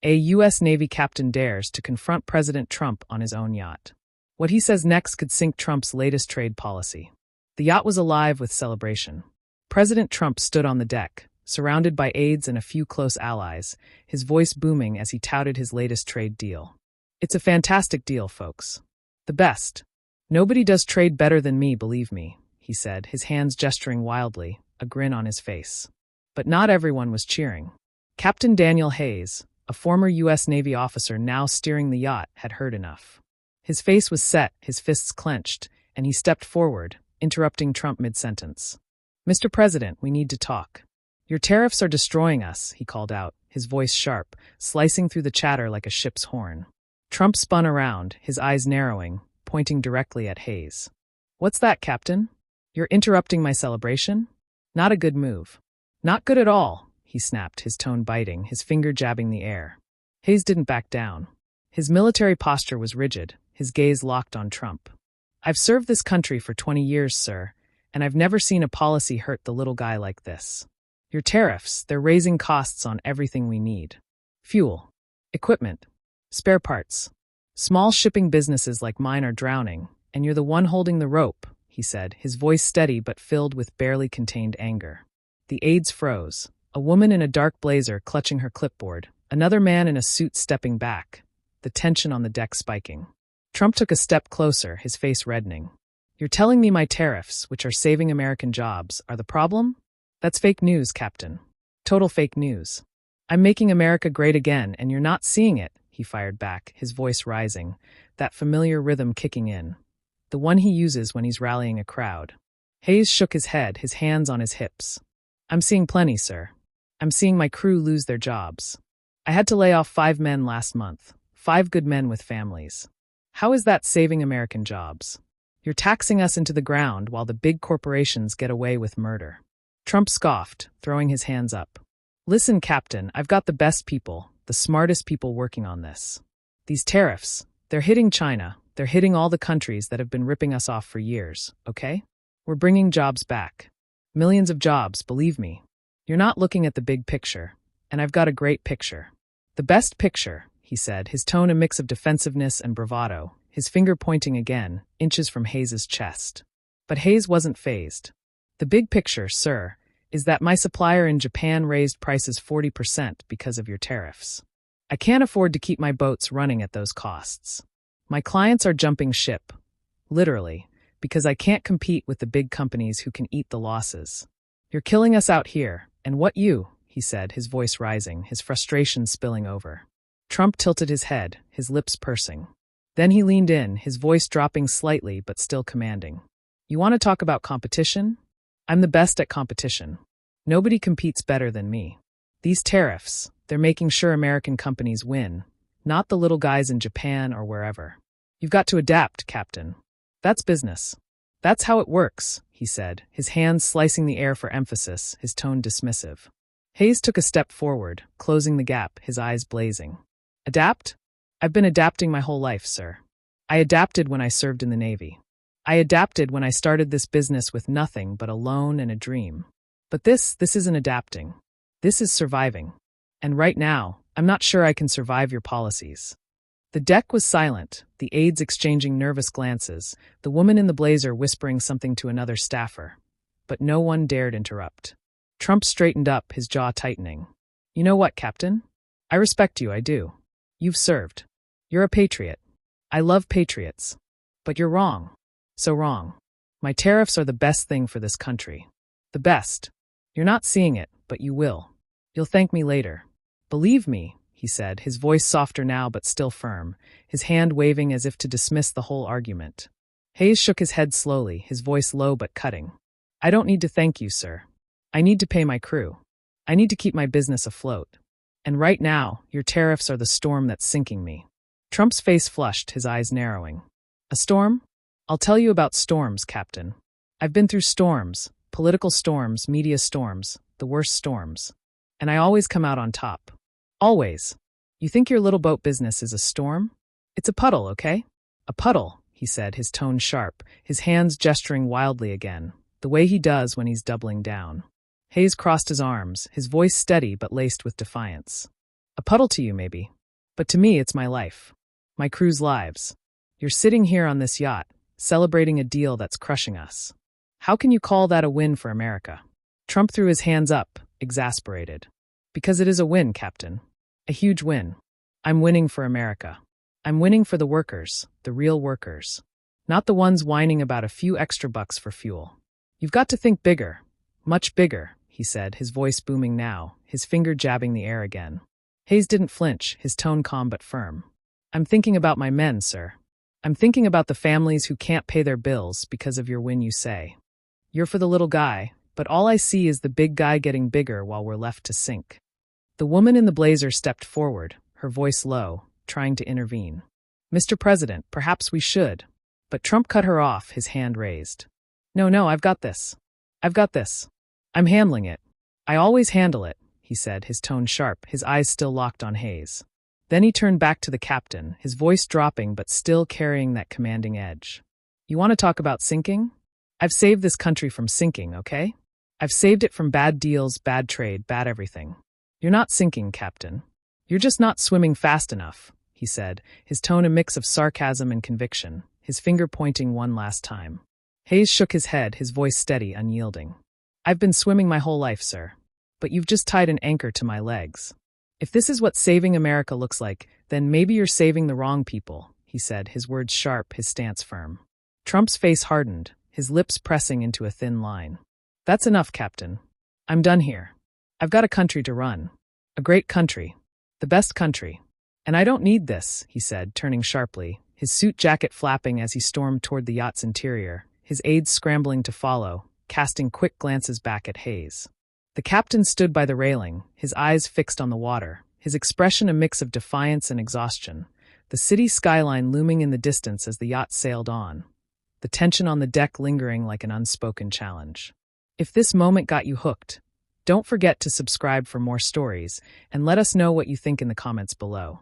A U.S. Navy captain dares to confront President Trump on his own yacht. What he says next could sink Trump's latest trade policy. The yacht was alive with celebration. President Trump stood on the deck, surrounded by aides and a few close allies, his voice booming as he touted his latest trade deal. "It's a fantastic deal, folks. The best. Nobody does trade better than me, believe me," he said, his hands gesturing wildly, a grin on his face. But not everyone was cheering. Captain Daniel Hayes, a former U.S. Navy officer now steering the yacht, had heard enough. His face was set, his fists clenched, and he stepped forward, interrupting Trump mid-sentence. "Mr. President, we need to talk. Your tariffs are destroying us," he called out, his voice sharp, slicing through the chatter like a ship's horn. Trump spun around, his eyes narrowing, pointing directly at Hayes. "What's that, Captain? You're interrupting my celebration? Not a good move." "Not good at all," he snapped, his tone biting, his finger jabbing the air. Hayes didn't back down. His military posture was rigid, his gaze locked on Trump. "I've served this country for 20 years, sir, and I've never seen a policy hurt the little guy like this. Your tariffs, they're raising costs on everything we need. Fuel, equipment, spare parts. Small shipping businesses like mine are drowning, and you're the one holding the rope," he said, his voice steady but filled with barely contained anger. The aides froze, a woman in a dark blazer clutching her clipboard, another man in a suit stepping back, the tension on the deck spiking. Trump took a step closer, his face reddening. "You're telling me my tariffs, which are saving American jobs, are the problem? That's fake news, Captain. Total fake news. I'm making America great again, and you're not seeing it," he fired back, his voice rising, that familiar rhythm kicking in, the one he uses when he's rallying a crowd. Hayes shook his head, his hands on his hips. "I'm seeing plenty, sir. I'm seeing my crew lose their jobs. I had to lay off 5 men last month, 5 good men with families. How is that saving American jobs? You're taxing us into the ground while the big corporations get away with murder." Trump scoffed, throwing his hands up. "Listen, Captain, I've got the best people, the smartest people working on this. These tariffs, they're hitting China, they're hitting all the countries that have been ripping us off for years, okay? We're bringing jobs back. Millions of jobs, believe me. You're not looking at the big picture, and I've got a great picture. The best picture," he said, his tone a mix of defensiveness and bravado, his finger pointing again, inches from Hayes's chest. But Hayes wasn't fazed. "The big picture, sir, is that my supplier in Japan raised prices 40% because of your tariffs. I can't afford to keep my boats running at those costs. My clients are jumping ship, literally, because I can't compete with the big companies who can eat the losses. You're killing us out here, and what you," he said, his voice rising, his frustration spilling over. Trump tilted his head, his lips pursing. Then he leaned in, his voice dropping slightly but still commanding. "You want to talk about competition? I'm the best at competition. Nobody competes better than me. These tariffs, they're making sure American companies win, not the little guys in Japan or wherever. You've got to adapt, Captain. That's business. That's how it works," he said, his hands slicing the air for emphasis, his tone dismissive. Hayes took a step forward, closing the gap, his eyes blazing. "Adapt? I've been adapting my whole life, sir. I adapted when I served in the Navy. I adapted when I started this business with nothing but a loan and a dream. But this isn't adapting. This is surviving. And right now, I'm not sure I can survive your policies." The deck was silent, the aides exchanging nervous glances, the woman in the blazer whispering something to another staffer. But no one dared interrupt. Trump straightened up, his jaw tightening. "You know what, Captain? I respect you, I do. You've served. You're a patriot. I love patriots. But you're wrong. So wrong. My tariffs are the best thing for this country. The best. You're not seeing it, but you will. You'll thank me later. Believe me," he said, his voice softer now but still firm, his hand waving as if to dismiss the whole argument. Hayes shook his head slowly, his voice low but cutting. "I don't need to thank you, sir. I need to pay my crew. I need to keep my business afloat. And right now, your tariffs are the storm that's sinking me." Trump's face flushed, his eyes narrowing. "A storm? I'll tell you about storms, Captain. I've been through storms, political storms, media storms, the worst storms. And I always come out on top. Always. You think your little boat business is a storm? It's a puddle, okay? A puddle," he said, his tone sharp, his hands gesturing wildly again, the way he does when he's doubling down. Hayes crossed his arms, his voice steady but laced with defiance. A puddle to you, maybe. But to me, it's my life. My crew's lives. You're sitting here on this yacht, celebrating a deal that's crushing us. How can you call that a win for America? Trump threw his hands up, exasperated. Because it is a win, Captain. A huge win. I'm winning for America. I'm winning for the workers, the real workers. Not the ones whining about a few extra bucks for fuel. You've got to think bigger. Much bigger, he said, his voice booming now, his finger jabbing the air again. Hayes didn't flinch, his tone calm but firm. I'm thinking about my men, sir. I'm thinking about the families who can't pay their bills because of your win, you say. You're for the little guy, but all I see is the big guy getting bigger while we're left to sink. The woman in the blazer stepped forward, her voice low, trying to intervene. Mr. President, perhaps we should. But Trump cut her off, his hand raised. No, I've got this. I've got this. I'm handling it. I always handle it, he said, his tone sharp, his eyes still locked on Hayes. Then he turned back to the captain, his voice dropping but still carrying that commanding edge. You want to talk about sinking? I've saved this country from sinking, okay? I've saved it from bad deals, bad trade, bad everything. You're not sinking, Captain. You're just not swimming fast enough, he said, his tone a mix of sarcasm and conviction, his finger pointing one last time. Hayes shook his head, his voice steady, unyielding. I've been swimming my whole life, sir. But you've just tied an anchor to my legs. If this is what saving America looks like, then maybe you're saving the wrong people, he said, his words sharp, his stance firm. Trump's face hardened, his lips pressing into a thin line. That's enough, Captain. I'm done here. I've got a country to run. A great country. The best country. And I don't need this, he said, turning sharply, his suit jacket flapping as he stormed toward the yacht's interior, his aides scrambling to follow, casting quick glances back at Hayes. The captain stood by the railing, his eyes fixed on the water, his expression a mix of defiance and exhaustion, the city skyline looming in the distance as the yacht sailed on, the tension on the deck lingering like an unspoken challenge. If this moment got you hooked, don't forget to subscribe for more stories, and let us know what you think in the comments below.